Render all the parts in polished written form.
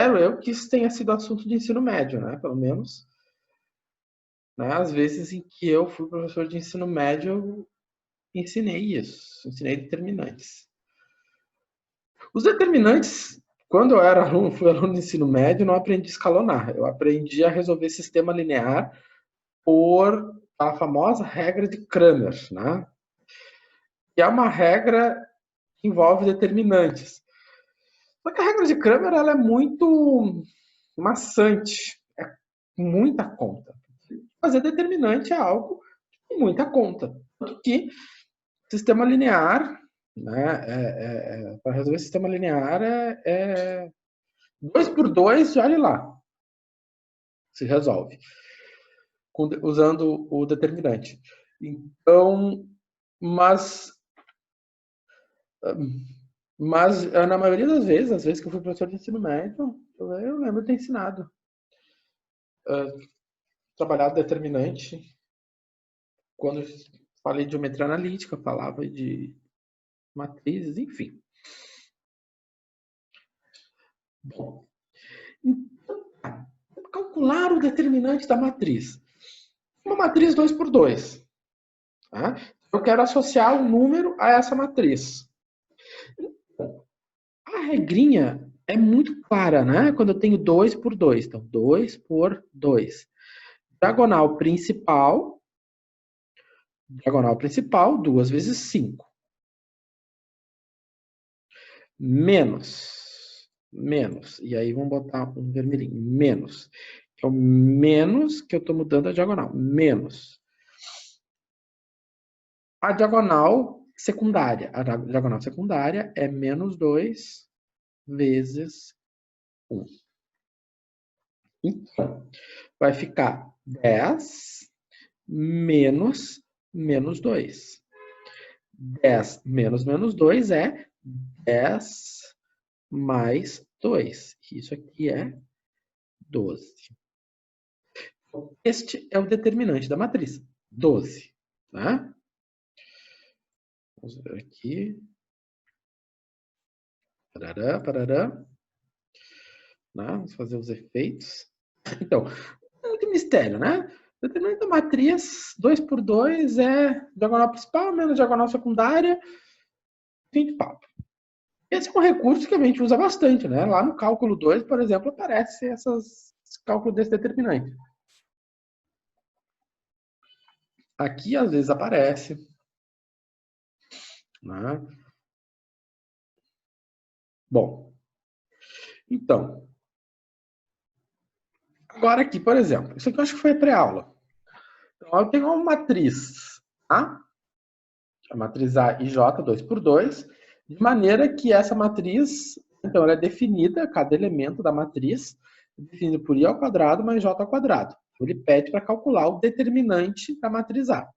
espero eu que isso tenha sido assunto de ensino médio, né? Pelo menos, né? Às vezes em que eu fui professor de ensino médio, eu ensinei isso, ensinei determinantes. Os determinantes, quando eu era aluno, fui aluno de ensino médio, não aprendi a escalonar. Eu aprendi a resolver sistema linear por a famosa regra de Cramer, né? Que é uma regra que envolve determinantes. Só que a regra de Cramer ela é muito maçante, é muita conta. Fazer determinante é algo de muita conta. Tanto que sistema linear, né, para resolver sistema linear é 2 por 2, e olha lá, se resolve, usando o determinante. Então, mas na maioria das vezes, às vezes que eu fui professor de ensino médio, eu lembro de ter ensinado. Trabalhado determinante. Quando falei de geometria analítica, falava de matrizes, enfim. Bom, então, calcular o determinante da matriz. Uma matriz 2 por 2. Tá? Eu quero associar um número a essa matriz. A regrinha é muito clara, né? Quando eu tenho 2 por 2. Então, 2 por 2. Diagonal principal, 2 vezes 5. Menos. E aí vamos botar um vermelhinho. Menos. É o menos que eu estou mudando a diagonal. Menos. A diagonal secundária. A diagonal secundária é menos 2 vezes 1. Então, vai ficar 10 menos menos 2. 10 menos menos 2 é 10 mais 2. Isso aqui é 12. Este é o determinante da matriz. 12. Tá? Vamos ver aqui. Parará, parará. Né? Vamos fazer os efeitos. Então, muito mistério, né? Determinante da matriz 2 por 2 é diagonal principal menos diagonal secundária. Fim de papo. Esse é um recurso que a gente usa bastante, né? Lá no cálculo 2, por exemplo, aparece esse cálculo desse determinante. Aqui, às vezes, aparece. Né? Bom, então, agora aqui, por exemplo, isso aqui eu acho que foi pré-aula. Então, eu tenho uma matriz, tá? A matriz A e J, 2 por 2, de maneira que essa matriz, então, ela é definida, cada elemento da matriz, é definido por I ao quadrado mais J ao quadrado. Ele pede para calcular o determinante da matriz A.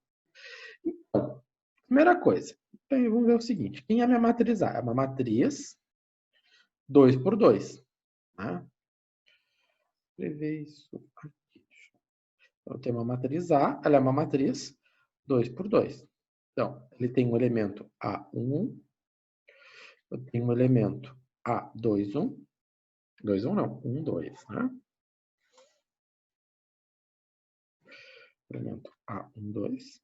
Então, primeira coisa, então, vamos ver o seguinte, quem é a minha matriz A? É uma matriz 2 por 2. Tá? Vou escrever isso aqui. Então, eu tenho uma matriz A, ela é uma matriz 2 por 2. Então, ele tem um elemento A1, eu tenho um elemento A21, 21 não, 1, 2, né? Elemento A1, 2.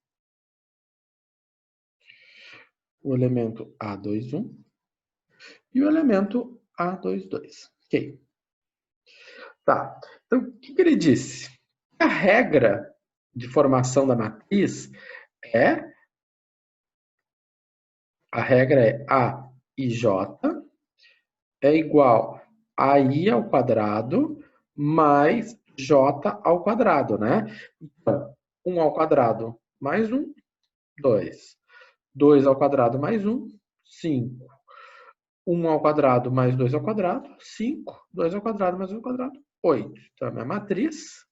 O elemento A21 e o elemento A22. Ok. Tá. Então, o que ele disse? A regra de formação da matriz é a regra é A e J é igual a I ao quadrado mais J ao quadrado, né? Então, 1 ao quadrado mais 1, 2. 2 ao quadrado mais 1, 5. 1 ao quadrado mais 2 ao quadrado, 5. 2 ao quadrado mais 1 ao quadrado, 8. Então, a minha matriz...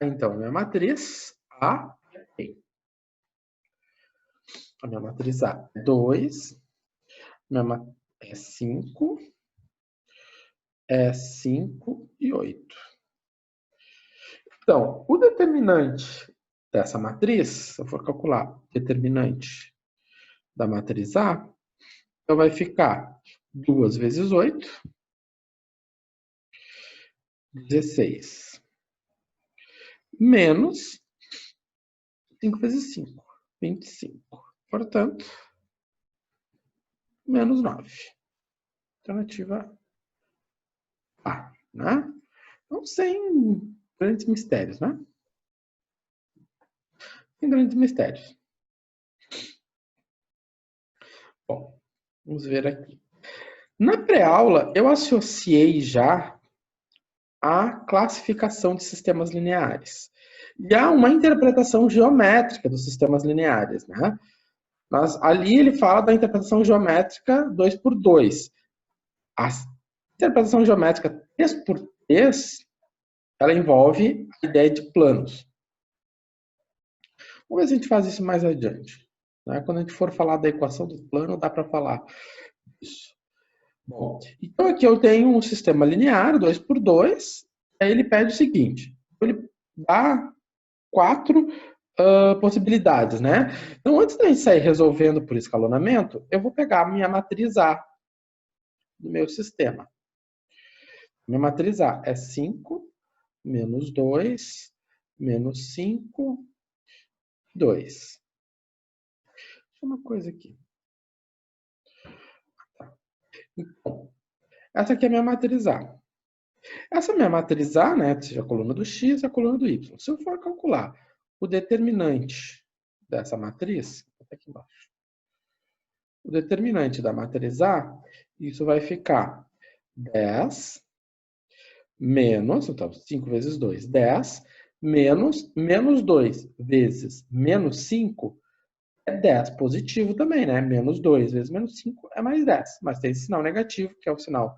Então, a minha matriz A a minha matriz A é 2, é 5, é 5 e 8. Então, o determinante dessa matriz, se eu for calcular o determinante da matriz A, então vai ficar 2 vezes 8, 16. Menos 5 vezes 5, 25. Portanto, menos 9. Alternativa A, né? Então, sem grandes mistérios, né? Sem grandes mistérios. Bom, vamos ver aqui. Na pré-aula, eu associei já a classificação de sistemas lineares. E há uma interpretação geométrica dos sistemas lineares, né? Mas ali ele fala da interpretação geométrica 2 por 2. A interpretação geométrica 3 por 3, ela envolve a ideia de planos. Vamos ver se a gente faz isso mais adiante, né? Quando a gente for falar da equação do plano, dá para falar isso. Bom, então aqui eu tenho um sistema linear, 2 por 2, aí ele pede o seguinte, ele dá 4 possibilidades, né? Então, antes da gente sair resolvendo por escalonamento, eu vou pegar a minha matriz A do meu sistema. Minha matriz A é 5, menos 2, menos 5, 2. Uma coisa aqui. Então, essa aqui é a minha matriz A. Essa minha matriz A, né, seja a coluna do X e a coluna do Y. Se eu for calcular o determinante dessa matriz, aqui embaixo, o determinante da matriz A, isso vai ficar 10 menos, então 5 vezes 2, 10, menos 2 vezes menos 5 é 10 positivo também, né? Menos 2 vezes menos 5 é mais 10, mas tem esse sinal negativo, que é o sinal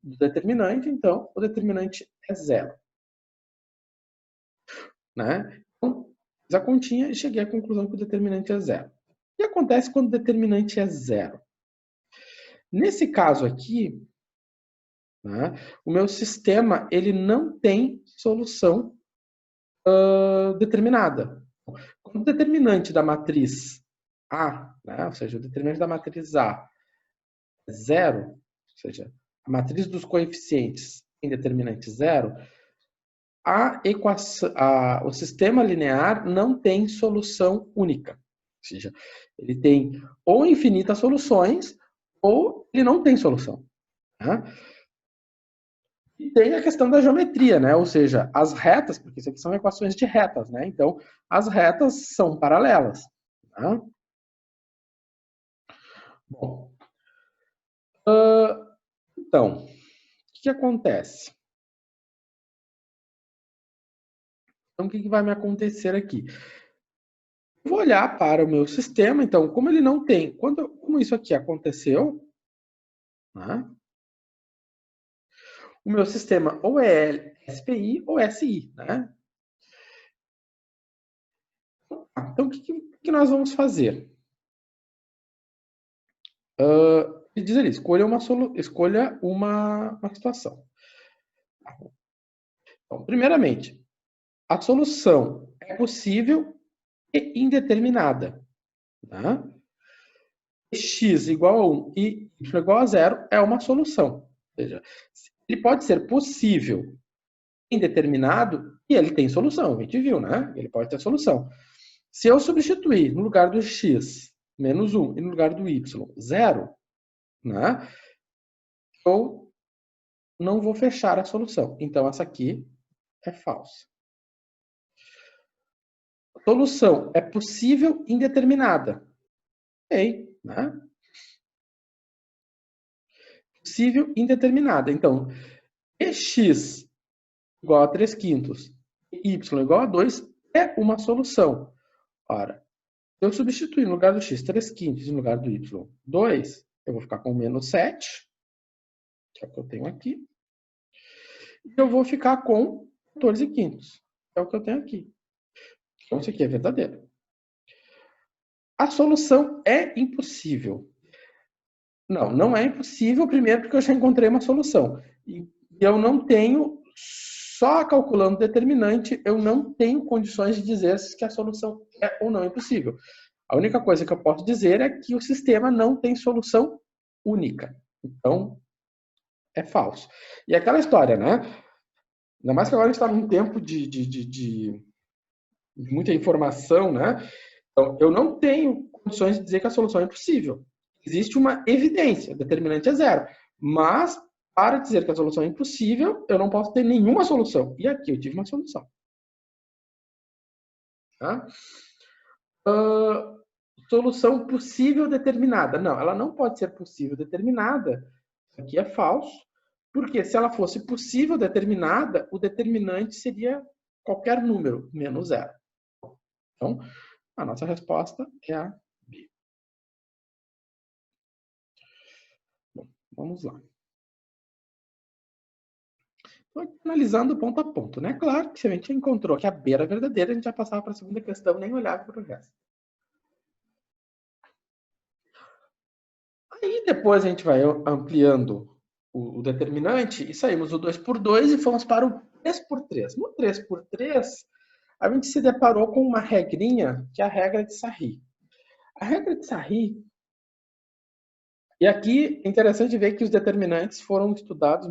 do determinante, então o determinante é zero. Né? Então, fiz a continha e cheguei à conclusão que o determinante é zero. O que acontece quando o determinante é zero? Nesse caso aqui, né, o meu sistema ele não tem solução determinada. Quando o determinante da matriz A, né, ou seja, o determinante da matriz A é zero, ou seja, a matriz dos coeficientes tem determinante zero, o sistema linear não tem solução única. Ou seja, ele tem ou infinitas soluções ou ele não tem solução. Né? E tem a questão da geometria, né? Ou seja, as retas, porque isso aqui são equações de retas, né? Então, as retas são paralelas. Tá? Bom, então, o que acontece? Então, o que vai me acontecer aqui? Eu vou olhar para o meu sistema, então, como ele não tem, como isso aqui aconteceu, né? O meu sistema ou é SPI ou SI, né? Então, o que nós vamos fazer? Ele diz ali, escolha uma situação. Então, primeiramente, a solução é possível e indeterminada. Tá? X igual a 1 e Y igual a 0 é uma solução. Ou seja, ele pode ser possível indeterminado e ele tem solução. A gente viu, né? Ele pode ter solução. Se eu substituir no lugar do x menos 1 e no lugar do y 0, né, eu não vou fechar a solução. Então, essa aqui é falsa. A solução é possível indeterminada. Ok, né? Possível indeterminada. Então, x igual a 3 quintos e y igual a 2 é uma solução. Ora, se eu substituir no lugar do x 3 quintos e no lugar do y 2, eu vou ficar com menos 7, que é o que eu tenho aqui. E eu vou ficar com 14 quintos, que é o que eu tenho aqui. Então, isso aqui é verdadeiro. A solução é impossível. Não, não é impossível, primeiro porque eu já encontrei uma solução. E eu não tenho, só calculando o determinante, eu não tenho condições de dizer se a solução é ou não impossível. A única coisa que eu posso dizer é que o sistema não tem solução única. Então, é falso. E aquela história, né? Ainda mais que agora a gente está num tempo de muita informação, né? Então, eu não tenho condições de dizer que a solução é impossível. Existe uma evidência, o determinante é zero. Mas, para dizer que a solução é impossível, eu não posso ter nenhuma solução. E aqui eu tive uma solução. Tá? Solução possível determinada. Não, ela não pode ser possível determinada. Isso aqui é falso. Porque se ela fosse possível determinada, o determinante seria qualquer número, menos zero. Então, a nossa resposta é a B. Bom, vamos lá. Estou analisando ponto a ponto, né? Claro que se a gente encontrou que a B era verdadeira, a gente já passava para a segunda questão, nem olhava para o resto. Aí depois a gente vai ampliando o determinante e saímos do 2 por 2 e fomos para o 3 por 3. No 3 por 3, a gente se deparou com uma regrinha, que é a regra de Sarri. A regra de Sarri, e aqui é interessante ver que os determinantes foram estudados,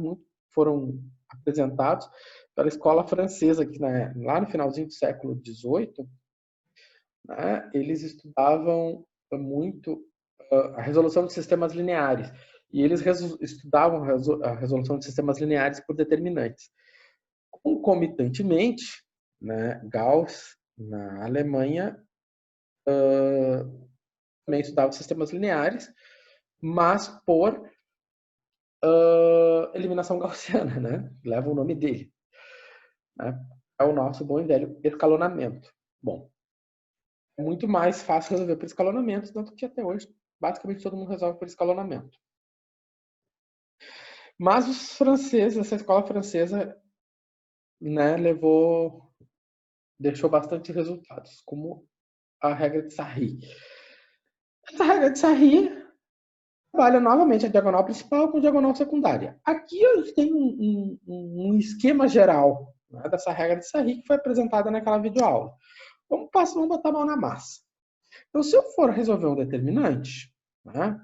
foram apresentados pela escola francesa, que lá no finalzinho do século XVIII, né, eles estudavam muito a resolução de sistemas lineares. E eles estudavam a resolução de sistemas lineares por determinantes. Concomitantemente, né, Gauss, na Alemanha, também estudava sistemas lineares, mas por eliminação gaussiana, né? Leva o nome dele. Né? É o nosso bom e velho escalonamento. Bom, é muito mais fácil resolver por escalonamento, tanto que até hoje, basicamente, todo mundo resolve por escalonamento. Mas os franceses, essa escola francesa, né, deixou bastante resultados, como a regra de Sarri. Essa regra de Sarri trabalha novamente a diagonal principal com a diagonal secundária. Aqui a gente tem um esquema geral, né, dessa regra de Sarri que foi apresentada naquela videoaula. Vamos botar a mão na massa. Então, se eu for resolver um determinante, né,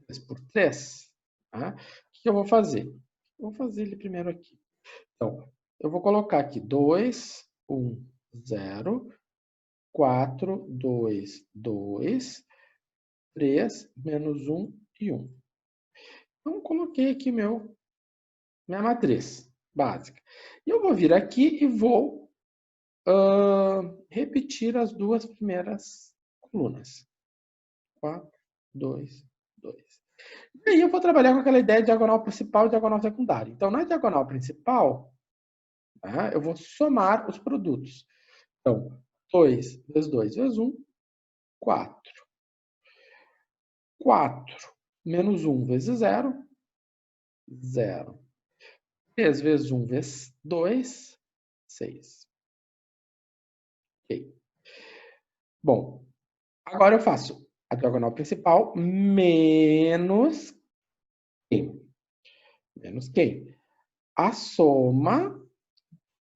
3 por 3, né, o que eu vou fazer? Eu vou fazer ele primeiro aqui. Então, eu vou colocar aqui 2, 1, 0, 4, 2, 2, 3, menos 1 e 1. Então, coloquei aqui minha matriz básica. E eu vou vir aqui e vou repetir as duas primeiras colunas. 4, 2, 2. E aí eu vou trabalhar com aquela ideia de diagonal principal e diagonal secundária. Então, na diagonal principal, tá, eu vou somar os produtos. Então, 2 vezes 2 vezes 1, 4. 4 menos 1 vezes 0, 0. 3 vezes 1 vezes 2, 6. Ok. Bom, agora eu faço a diagonal principal menos quem? Menos quem? A soma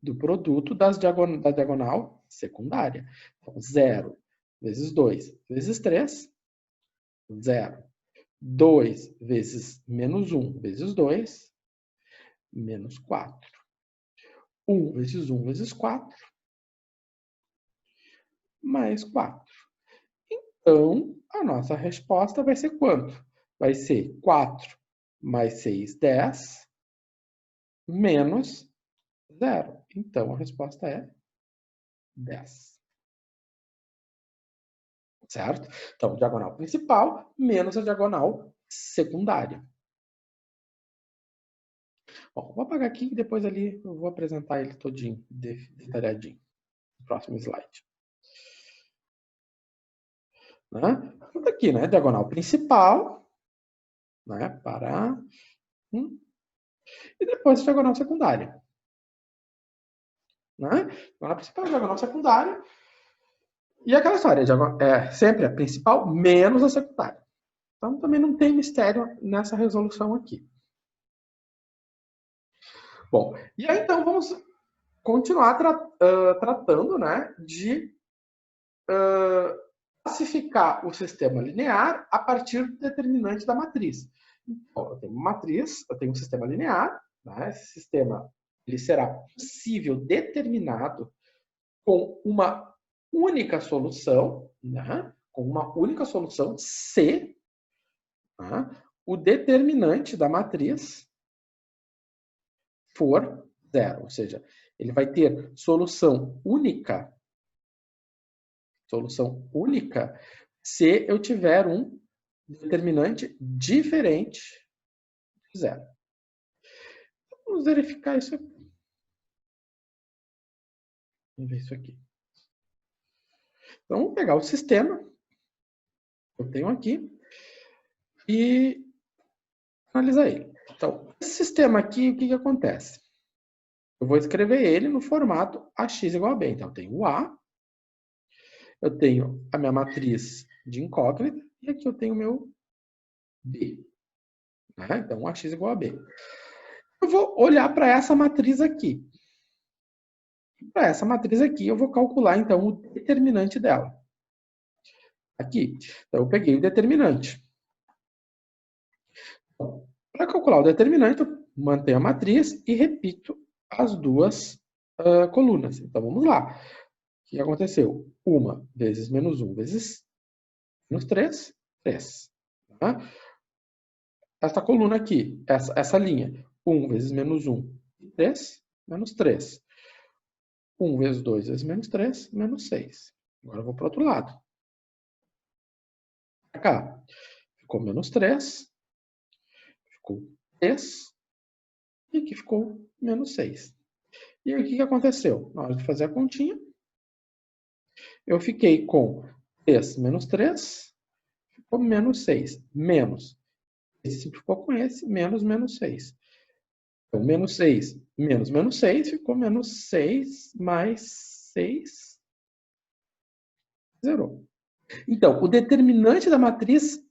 do produto da diagonal secundária. Então, 0 vezes 2 vezes 3, 0. 2 vezes menos 1 vezes 2, menos 4. 1 vezes 1 vezes 4, mais 4. Então, a nossa resposta vai ser quanto? Vai ser 4 mais 6, 10, menos 0. Então, a resposta é 10. Certo? Então, diagonal principal menos a diagonal secundária. Bom, vou apagar aqui e depois ali eu vou apresentar ele todinho, detalhadinho. Próximo slide. Né? Então, aqui, né? Diagonal principal, né? Para e depois a diagonal secundária. Né? Diagonal principal, diagonal secundária. E aquela história, é sempre a principal menos a secundária. Então também não tem mistério nessa resolução aqui. Bom, e aí então vamos continuar tratando, né, de classificar o sistema linear a partir do determinante da matriz. Então, eu tenho uma matriz, eu tenho um sistema linear, né? Esse sistema ele será possível determinado com uma única solução, né? Com uma única solução se, né? O determinante da matriz for zero, ou seja, ele vai ter solução única se eu tiver um determinante diferente de zero. Vamos verificar isso aqui. Vamos ver isso aqui. Então, vamos pegar o sistema que eu tenho aqui e analisar ele. Então, esse sistema aqui, o que acontece? Eu vou escrever ele no formato AX igual a B. Então, eu tenho o A, eu tenho a minha matriz de incógnita e aqui eu tenho o meu B. Né? Então, AX igual a B. Eu vou olhar para essa matriz aqui. Para essa matriz aqui, eu vou calcular, então, o determinante dela. Aqui. Então, eu peguei o determinante. Para calcular o determinante, eu mantenho a matriz e repito as duas colunas. Então, vamos lá. O que aconteceu? 1 vezes menos 1 vezes menos 3, 3. Tá? Essa coluna aqui, essa linha, 1 vezes menos 1, 3, menos 3. 1 vezes 2 vezes menos 3, menos 6. Agora eu vou para o outro lado. Para cá, ficou menos 3, ficou 3, e aqui ficou menos 6. E aí o que aconteceu? Na hora de fazer a continha, eu fiquei com 3 menos 3, ficou menos 6. Menos. Esse ficou com esse, menos menos 6. Então, menos 6 menos menos 6, ficou menos 6 mais 6, zerou. Então, o determinante da matriz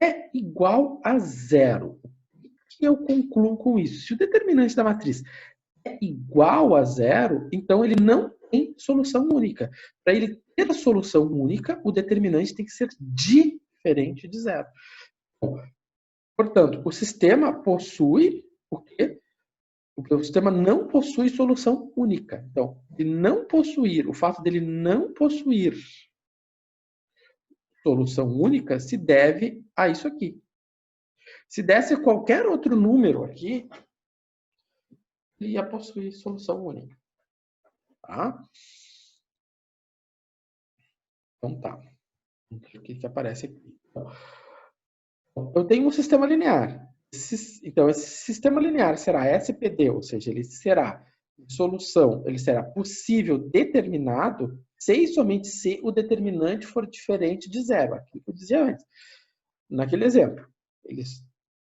é igual a zero. O que eu concluo com isso? Se o determinante da matriz é igual a zero, então ele não tem solução única. Para ele ter a solução única, o determinante tem que ser diferente de zero. Portanto, o sistema possui o quê? Porque o sistema não possui solução única. Então, o fato dele não possuir solução única se deve a isso aqui. Se desse qualquer outro número aqui, ele ia possuir solução única. Tá? Então tá. O que aparece aqui? Eu tenho um sistema linear. Então, esse sistema linear será SPD, ou seja, ele será possível determinado se e somente se o determinante for diferente de zero. Aquilo que eu dizia antes. Naquele exemplo,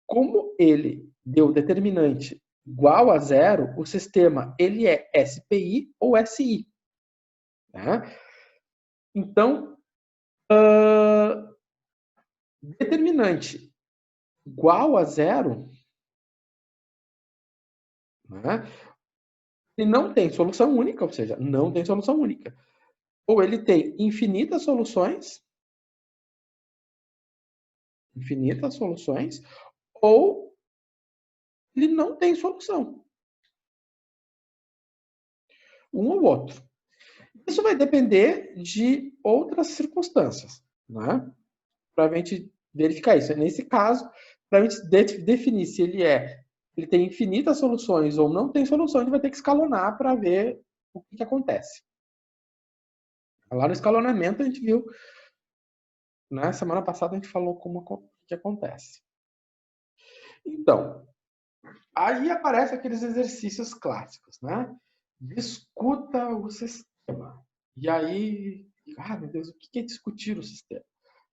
como ele deu determinante igual a zero, o sistema ele é SPI ou SI. Tá? Então, determinante igual a zero, né? Ele não tem solução única, ou seja, não tem solução única. Ou ele tem infinitas soluções, ou ele não tem solução. Um ou outro. Isso vai depender de outras circunstâncias, né? Para a gente verificar isso. Nesse caso, para a gente definir se ele tem infinitas soluções ou não tem solução, a gente vai ter que escalonar para ver o que acontece. Lá no escalonamento a gente viu, na semana passada a gente falou como que acontece. Então, aí aparecem aqueles exercícios clássicos, né? Discuta o sistema. E aí, meu Deus, o que é discutir o sistema?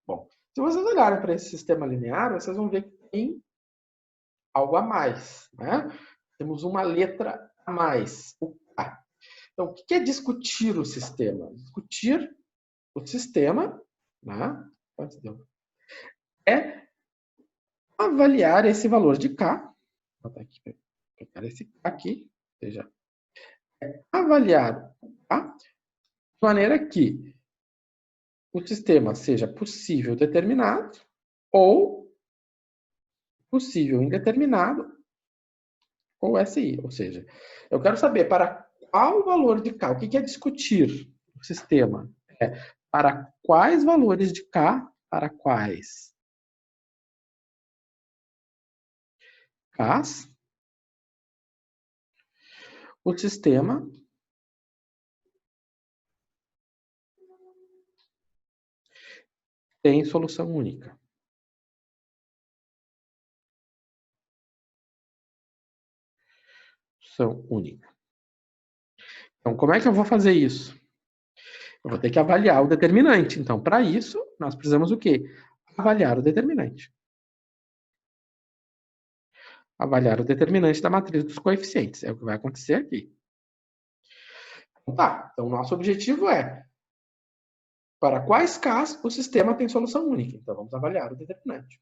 Bom, se vocês olharem para esse sistema linear, vocês vão ver que tem algo a mais, né? Temos uma letra a mais, o K. Então, o que é discutir o sistema? Discutir o sistema, né? É avaliar esse valor de K. Vou botar aqui, pegar esse K aqui, ou seja, avaliar o K de maneira que o sistema seja possível determinado ou possível indeterminado ou SI. Ou seja, eu quero saber para qual valor de K, o que é discutir o sistema? É para quais valores de K, para quais Ks, o sistema tem solução única. Solução única. Então, como é que eu vou fazer isso? Eu vou ter que avaliar o determinante. Então, para isso, nós precisamos o quê? Avaliar o determinante. Avaliar o determinante da matriz dos coeficientes. É o que vai acontecer aqui. Então, tá. Então, nosso objetivo é para quais Ks o sistema tem solução única. Então, vamos avaliar o determinante.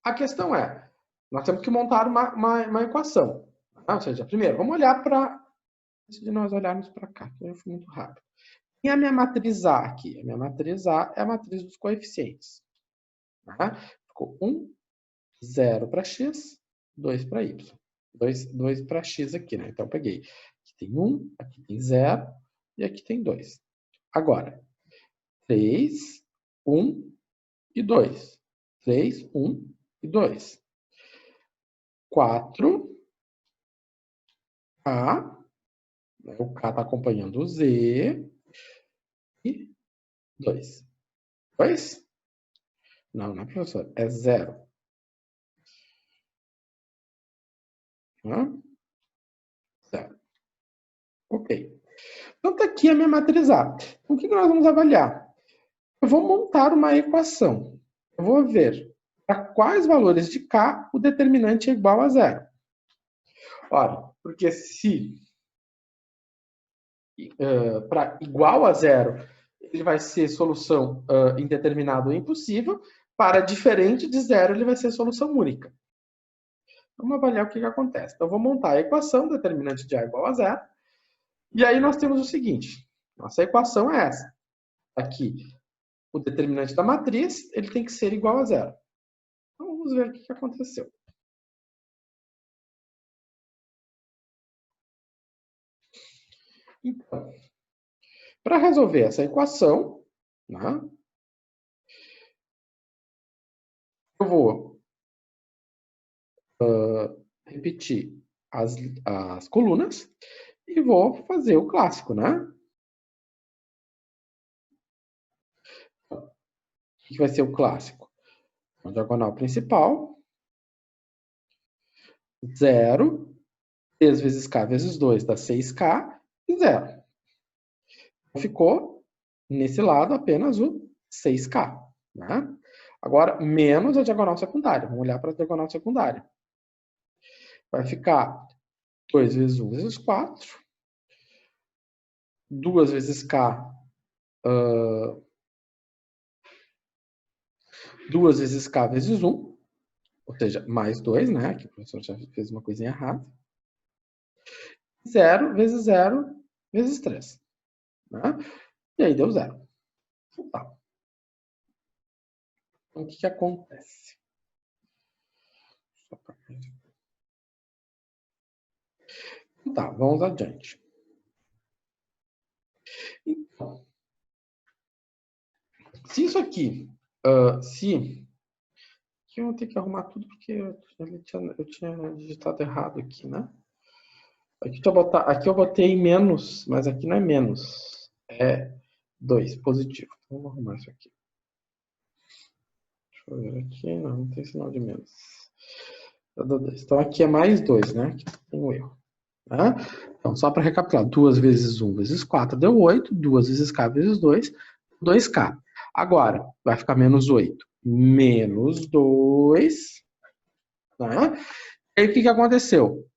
A questão é, nós temos que montar uma equação. Ou seja, primeiro, vamos olhar para... Antes de nós olharmos para cá, que eu fui muito rápido. E a minha matriz A aqui? A minha matriz A é a matriz dos coeficientes. Tá? Ficou 1, 0 para x, 2 para y. 2 para x aqui, né? Então, eu peguei. Aqui tem 1, aqui tem 0 e aqui tem 2. Agora, 3, 1 e 2. 3, 1 e 2. 4, K, o K está acompanhando o Z, e 2. 2? Não, não é, professor, é 0. Zero. Ok. Então, está aqui a minha matriz A. Então, o que nós vamos avaliar? Eu vou montar uma equação. Eu vou ver para quais valores de K o determinante é igual a 0. Ora, porque se para igual a 0, ele vai ser solução indeterminada ou impossível, para diferente de 0, ele vai ser solução única. Vamos avaliar o que acontece. Então, eu vou montar a equação, determinante de A igual a 0, e aí nós temos o seguinte, nossa equação é essa. Aqui, o determinante da matriz, ele tem que ser igual a 0. Então, vamos ver o que aconteceu. Então, para resolver essa equação, né, eu vou repetir as colunas e vou fazer o clássico, né? O que vai ser o clássico? A diagonal principal, 0, 3 vezes k vezes 2 dá 6k e 0. Ficou, nesse lado, apenas o 6k. Né? Agora, menos a diagonal secundária. Vamos olhar para a diagonal secundária. Vai ficar 2 vezes 1 vezes 4. 2 vezes k... 2 vezes k vezes 1. Ou seja, mais 2, né? Aqui o professor já fez uma coisinha errada. 0 vezes 0 vezes 3. Né? E aí deu 0. Tá. Então, o que acontece? Tá, vamos adiante. Então, se isso aqui, aqui eu vou ter que arrumar tudo porque eu tinha digitado errado aqui, né? Aqui eu botei menos, mas aqui não é menos, é 2, positivo. Então, vamos arrumar isso aqui. Deixa eu ver aqui, não tem sinal de menos. Então, aqui é mais 2, né? Aqui tem um erro. Tá? Então, só para recapitular, 2 vezes 1 vezes 4 deu 8, 2 vezes k vezes 2, 2k. Agora, vai ficar menos 8. Menos 2. Tá? E aí, o que aconteceu?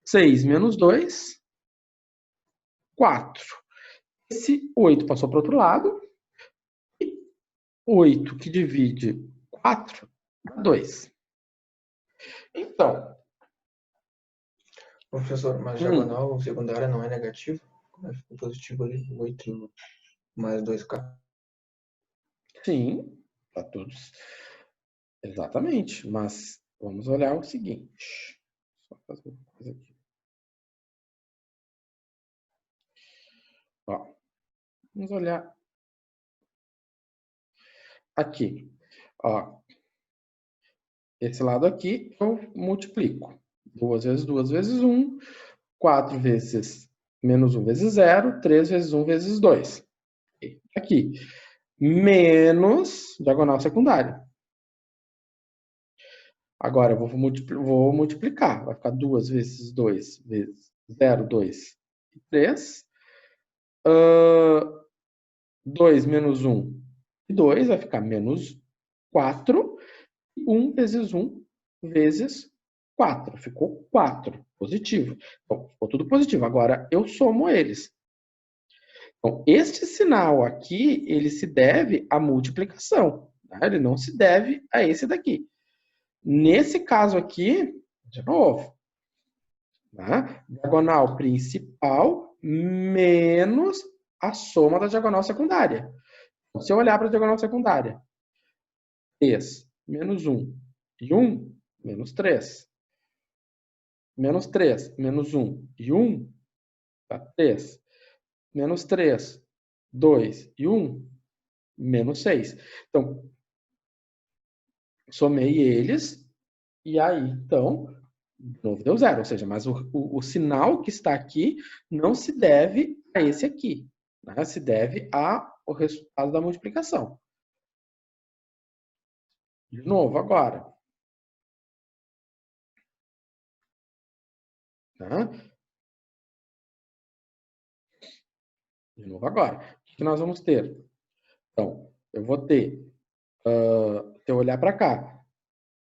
6 menos 2, 4. Esse 8 passou para o outro lado. E 8 que divide 4 dá 2. Então... Professor, mas diagonal secundária não é negativo? Ficou positivo ali, 8 mais 2K. Sim, para todos. Exatamente. Mas vamos olhar o seguinte. Só fazer uma coisa aqui. Ó, vamos olhar aqui. Ó, esse lado aqui eu multiplico. 2 vezes 2 vezes 1. 4 vezes menos 1 vezes 0. 3 vezes 1 vezes 2. Aqui. Menos diagonal secundária. Agora eu vou multiplicar. Vai ficar 2 vezes 2 vezes 0, 2 e 3. 2 menos 1 e 2 vai ficar menos 4. 1 vezes 1 vezes 4. Ficou 4. Positivo. Então, ficou tudo positivo. Agora eu somo eles. Então, este sinal aqui, ele se deve à multiplicação. Né? Ele não se deve a esse daqui. Nesse caso aqui, de novo, né? Diagonal principal menos a soma da diagonal secundária. Então, se eu olhar para a diagonal secundária, 3 menos 1 e 1, menos 3. Menos 3, menos 1 e 1, dá 3. Menos 3, 2 e 1, menos 6. Então, somei eles e aí, então, de novo deu zero. Ou seja, mas o sinal que está aqui não se deve a esse aqui. Né? Se deve ao resultado da multiplicação. De novo, agora. Tá? De novo, agora. O que nós vamos ter? Então, eu vou ter, se eu olhar para cá,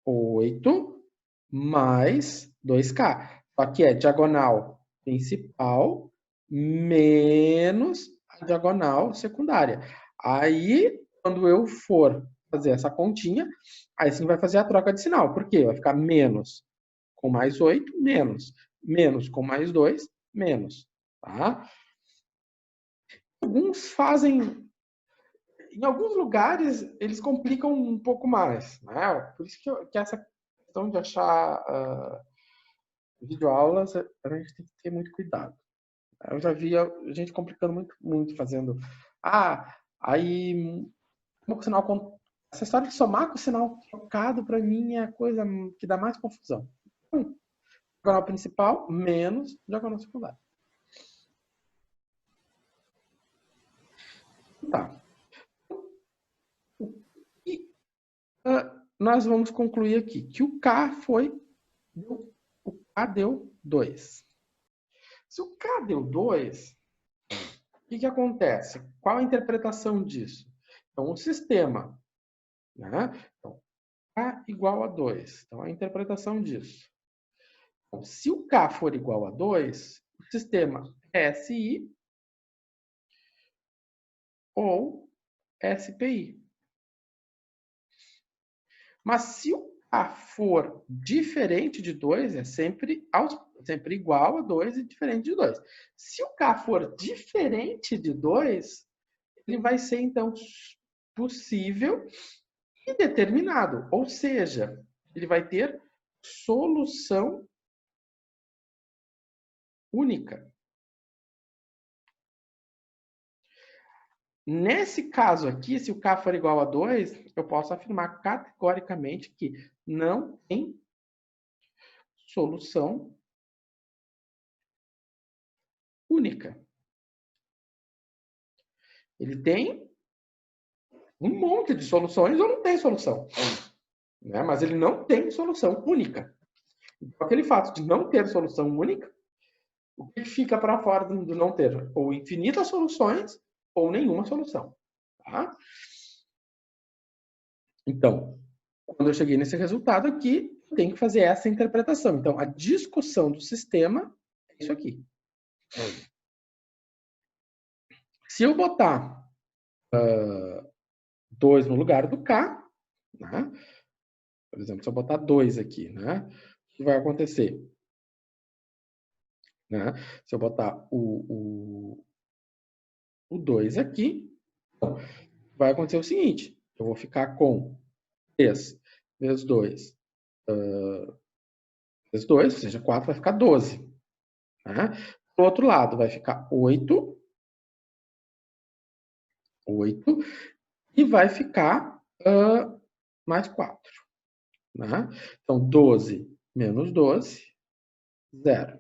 8 mais 2K. Aqui é diagonal principal menos a diagonal secundária. Aí, quando eu for fazer essa continha, aí sim vai fazer a troca de sinal. Por quê? Vai ficar menos com mais 8, menos. Menos com mais 2, menos. Tá? Alguns fazem... Em alguns lugares, eles complicam um pouco mais. Né? Por isso que essa questão de achar videoaulas, a gente tem que ter muito cuidado. Eu já vi a gente complicando muito, muito fazendo. Aí como o sinal. Essa história de somar com o sinal trocado, para mim, é a coisa que dá mais confusão. Diagonal principal menos diagonal secundária. Tá. E nós vamos concluir aqui que o K foi. O K deu 2. Se o K deu 2, o que acontece? Qual a interpretação disso? Então, o sistema, né? Então, K igual a 2. Então, a interpretação disso. Então, se o K for igual a 2, o sistema é SI ou SPI. Mas se o K for diferente de 2, é sempre igual a 2 e diferente de 2. Se o K for diferente de 2, ele vai ser, então, possível e determinado. Ou seja, ele vai ter solução única. Nesse caso aqui, se o K for igual a 2, eu posso afirmar categoricamente que não tem solução única. Ele tem um monte de soluções ou não tem solução. Né? Mas ele não tem solução única. Então, aquele fato de não ter solução única, o que fica para fora do não ter? Ou infinitas soluções ou nenhuma solução. Tá? Então, quando eu cheguei nesse resultado aqui, eu tenho que fazer essa interpretação. Então, a discussão do sistema é isso aqui. Se eu botar 2 no lugar do K, né? Por exemplo, se eu botar 2 aqui, né? O que vai acontecer? Né? Se eu botar o 2 aqui. Então, vai acontecer o seguinte, eu vou ficar com 3 vezes 2, vezes 2, ou seja, 4 vai ficar 12. Né? Do outro lado, vai ficar 8, e vai ficar mais 4. Né? Então, 12 menos 12, 0.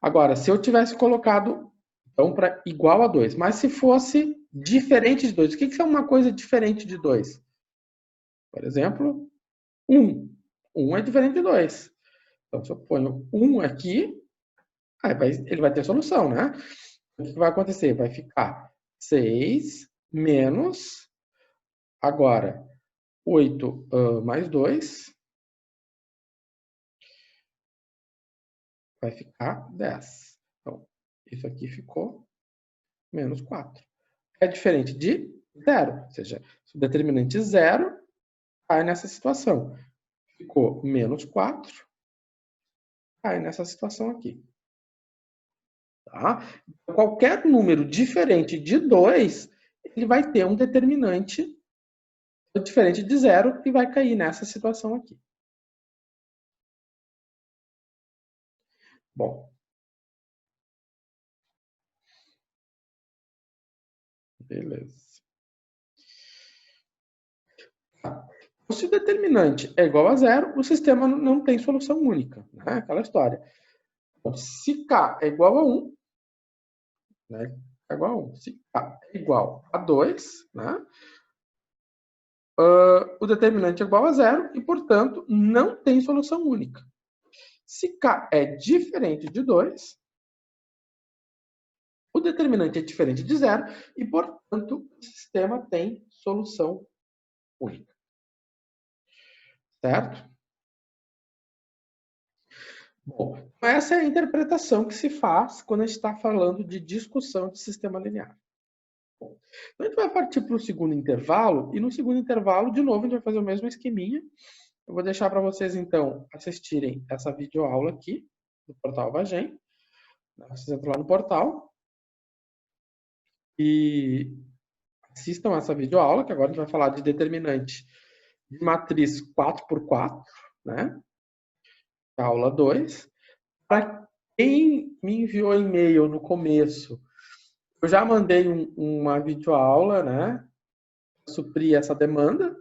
Agora, se eu tivesse colocado então para igual a 2, mas se fosse diferente de 2, o que é uma coisa diferente de 2? Por exemplo, 1. 1 é diferente de 2. Então, se eu ponho 1 aqui, ele vai ter solução, né? O que vai acontecer? Vai ficar 6 menos, agora, 8 mais 2, vai ficar 10. Então, isso aqui ficou menos 4. É diferente de 0, ou seja, se o determinante 0 cai nessa situação. Ficou menos 4, cai nessa situação aqui. Tá? Qualquer número diferente de 2, ele vai ter um determinante diferente de 0 e vai cair nessa situação aqui. Bom. Beleza. Se o determinante é igual a 0, o sistema não tem solução única. Né? Aquela história. Então, se K é igual a 1, né? É igual a 1. Se K é igual a 2, né? O determinante é igual a 0 e, portanto, não tem solução única. Se K é diferente de 2, o determinante é diferente de 0 e, portanto, o sistema tem solução única. Certo? Bom, essa é a interpretação que se faz quando a gente está falando de discussão de sistema linear. Bom, então a gente vai partir para o segundo intervalo, e no segundo intervalo, de novo, a gente vai fazer o mesmo esqueminha. Eu vou deixar para vocês, então, assistirem essa videoaula aqui, do portal Vagem. Vocês entram lá no portal e assistam essa videoaula, que agora a gente vai falar de determinante de matriz 4x4, né? Aula 2. Para quem me enviou e-mail no começo, eu já mandei uma videoaula, né? Para suprir essa demanda.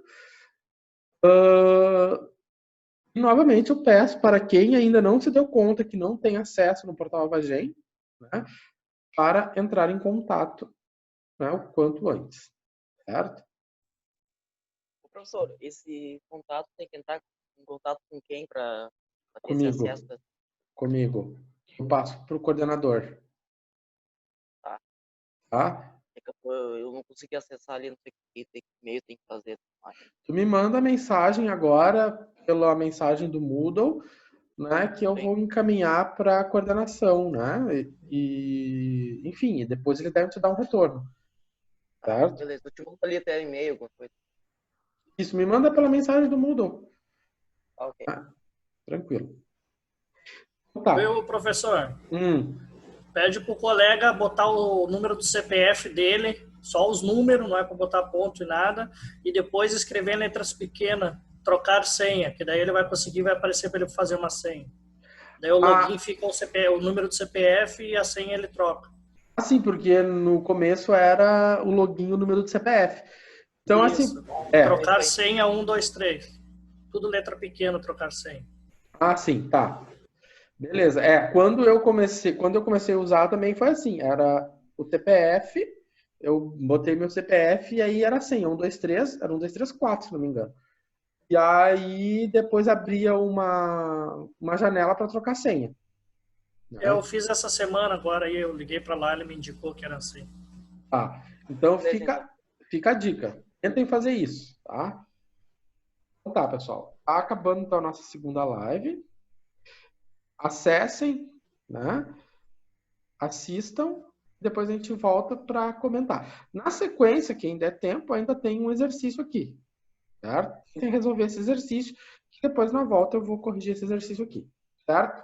E, novamente, eu peço para quem ainda não se deu conta que não tem acesso no portal Avagem, né? Para entrar em contato, né, o quanto antes, certo? Professor, esse contato tem que entrar em contato com quem para ter esse Comigo. acesso? Comigo. Eu passo para o coordenador. Tá. Tá? É que eu não consegui acessar ali, não sei que e-mail tem que fazer. Tu me manda a mensagem agora, pela mensagem do Moodle, né, que eu vou encaminhar para a coordenação, né? E, enfim, depois ele deve te dar um retorno. Certo? Beleza, eu te mando ali até e-mail, alguma coisa. Isso, me manda pela mensagem do Moodle. Ok. Tranquilo. Tá. Viu, professor? Pede pro colega botar o número do CPF dele, só os números, não é para botar ponto e nada, e depois escrever em letras pequenas, trocar senha, que daí ele vai conseguir, vai aparecer para ele fazer uma senha. Daí o login fica o número do CPF e a senha ele troca. Sim, porque no começo era o login e o número do CPF. Então, isso. assim... Trocar senha 1, 2, 3. Tudo letra pequena, trocar senha. Sim, tá. Beleza. Quando eu comecei a usar também foi assim, era o CPF, eu botei meu CPF e aí era assim, 1, 2, 3, era 1, 2, 3, 4, se não me engano. E aí depois abria uma janela para trocar senha. Eu fiz essa semana agora e eu liguei para lá, ele me indicou que era assim. Então fica a dica. Tentem fazer isso, tá? Então tá, pessoal. Tá acabando então a nossa segunda live. Acessem, né? Assistam, depois a gente volta para comentar. Na sequência, quem der tempo, ainda tem um exercício aqui, certo? Tem que resolver esse exercício, que depois na volta eu vou corrigir esse exercício aqui, certo?